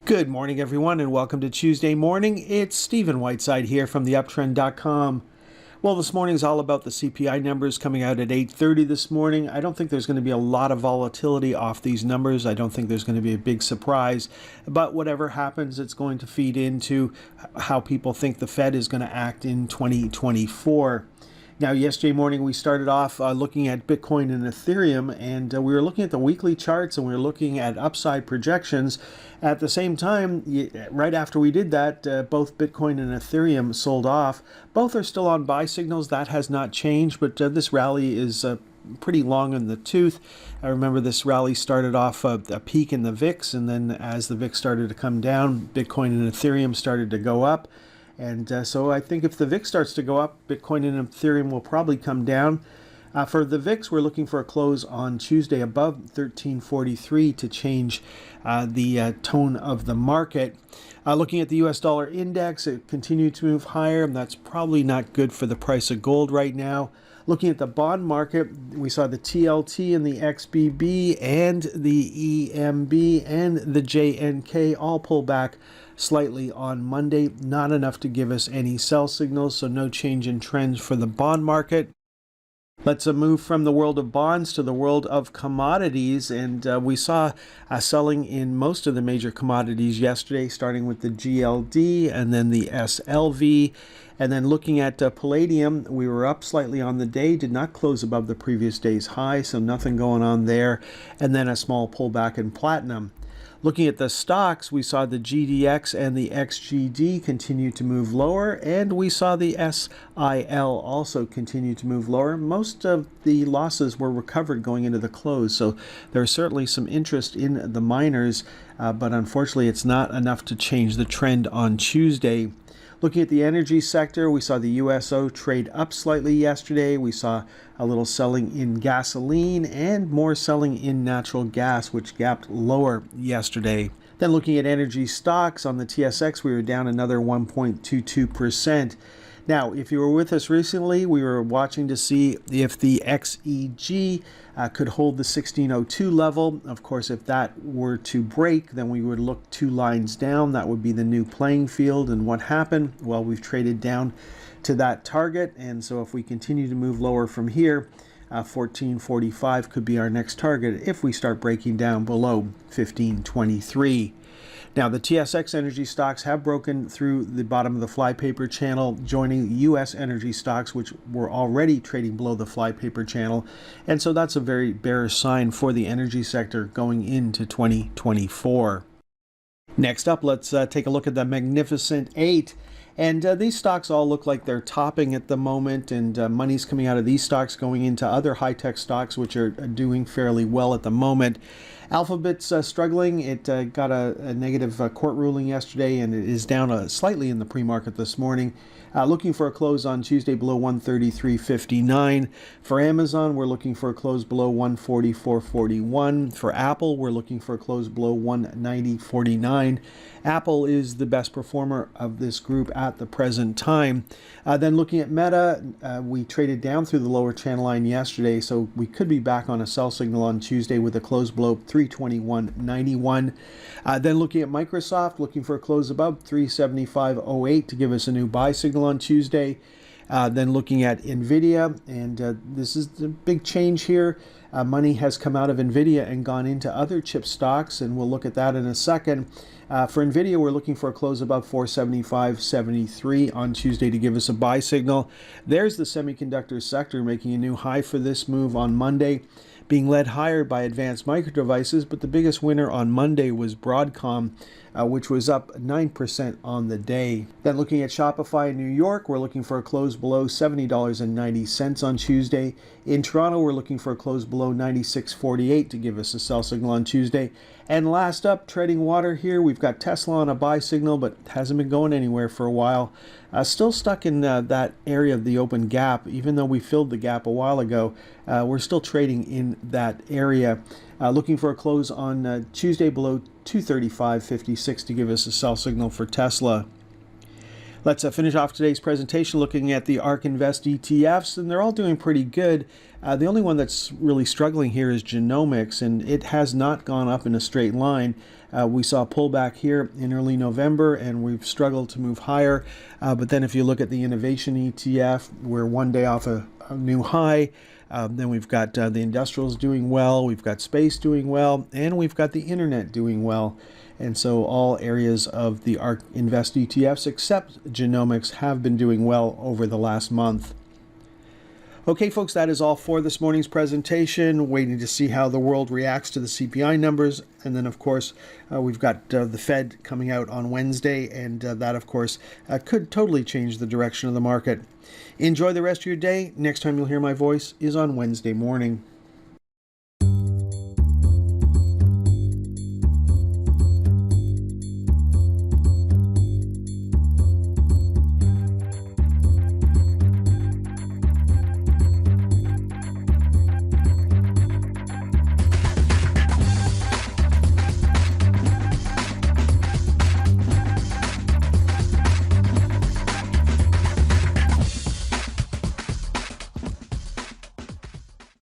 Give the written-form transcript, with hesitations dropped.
Good morning, everyone, and welcome to Tuesday morning. It's Stephen Whiteside here from theuptrend.com. Well, this morning is all about the CPI numbers coming out at 8:30 this morning. I don't think there's going to be a lot of volatility off these numbers. I don't think there's going to be a big surprise. But whatever happens, it's going to feed into how people think the Fed is going to act in 2024. Now, yesterday morning, we started off looking at Bitcoin and Ethereum, and we were looking at the weekly charts and we were looking at upside projections. At the same time, right after we did that, both Bitcoin and Ethereum sold off. Both are still on buy signals. That has not changed, but this rally is pretty long in the tooth. I remember this rally started off a peak in the VIX, and then as the VIX started to come down, Bitcoin and Ethereum started to go up. And so I think if the VIX starts to go up, Bitcoin and Ethereum will probably come down. For the VIX, we're looking for a close on Tuesday above 1343 to change the tone of the market. Looking at the US dollar index, it continued to move higher, and that's probably not good for the price of gold right now. Looking at the bond market, we saw the TLT and the XBB and the EMB and the JNK all pull back slightly on Monday. Not enough to give us any sell signals, so no change in trends for the bond market. Let's move from the world of bonds to the world of commodities, and we saw selling in most of the major commodities yesterday, starting with the GLD and then the SLV. And then looking at palladium, we were up slightly on the day, did not close above the previous day's high, so nothing going on there. And then a small pullback in platinum. Looking at the stocks, we saw the GDX and the XGD continue to move lower, and we saw the SIL also continue to move lower. Most of the losses were recovered going into the close, so there's certainly some interest in the miners, but unfortunately it's not enough to change the trend on Tuesday. Looking at the energy sector, we saw the USO trade up slightly yesterday. We saw a little selling in gasoline and more selling in natural gas, which gapped lower yesterday. Then looking at energy stocks on the TSX, we were down another 1.22%. Now, if you were with us recently, we were watching to see if the XEG could hold the 1602 level. Of course, if that were to break, then we would look 2 lines down. That would be the new playing field. And what happened? Well, we've traded down to that target. And so if we continue to move lower from here, 1445 could be our next target if we start breaking down below 1523. Now, the TSX energy stocks have broken through the bottom of the flypaper channel, joining U.S. energy stocks, which were already trading below the flypaper channel. And so that's a very bearish sign for the energy sector going into 2024. Next up, let's take a look at the Magnificent Eight. And these stocks all look like they're topping at the moment, and money's coming out of these stocks going into other high-tech stocks, which are doing fairly well at the moment. Alphabet's struggling. It got a negative court ruling yesterday, and it is down slightly in the pre-market this morning. Looking for a close on Tuesday below 133.59. For Amazon, we're looking for a close below 144.41. For Apple, we're looking for a close below 190.49. Apple is the best performer of this group at the present time. Then looking at Meta, we traded down through the lower channel line yesterday, so we could be back on a sell signal on Tuesday with a close below 321.91. Then looking at Microsoft, looking for a close above 375.08 to give us a new buy signal on Tuesday. Then looking at NVIDIA, and this is the big change here. Money has come out of NVIDIA and gone into other chip stocks, and we'll look at that in a second. For NVIDIA, we're looking for a close above 475.73 on Tuesday to give us a buy signal. There's the semiconductor sector making a new high for this move on Monday, being led higher by Advanced Micro Devices, but the biggest winner on Monday was Broadcom, which was up 9% on the day. Then looking at Shopify in New York, we're looking for a close below $70.90 on Tuesday. In Toronto, we're looking for a close below 96.48 to give us a sell signal on Tuesday. And last up, treading water here, we've got Tesla on a buy signal, but hasn't been going anywhere for a while. Still stuck in that area of the open gap. Even though we filled the gap a while ago, we're still trading in that area. Looking for a close on Tuesday below 235.56 to give us a sell signal for Tesla. Let's finish off today's presentation looking at the ARK Invest ETFs, and they're all doing pretty good. The only one that's really struggling here is genomics, and it has not gone up in a straight line. We saw a pullback here in early November, and we've struggled to move higher. But then if you look at the innovation ETF, we're one day off a new high. Then we've got the industrials doing well, we've got space doing well, and we've got the internet doing well. And so all areas of the ARK Invest ETFs except genomics have been doing well over the last month. Okay, folks, that is all for this morning's presentation. Waiting to see how the world reacts to the CPI numbers. And then, of course, we've got the Fed coming out on Wednesday, and that, of course, could totally change the direction of the market. Enjoy the rest of your day. Next time you'll hear my voice is on Wednesday morning.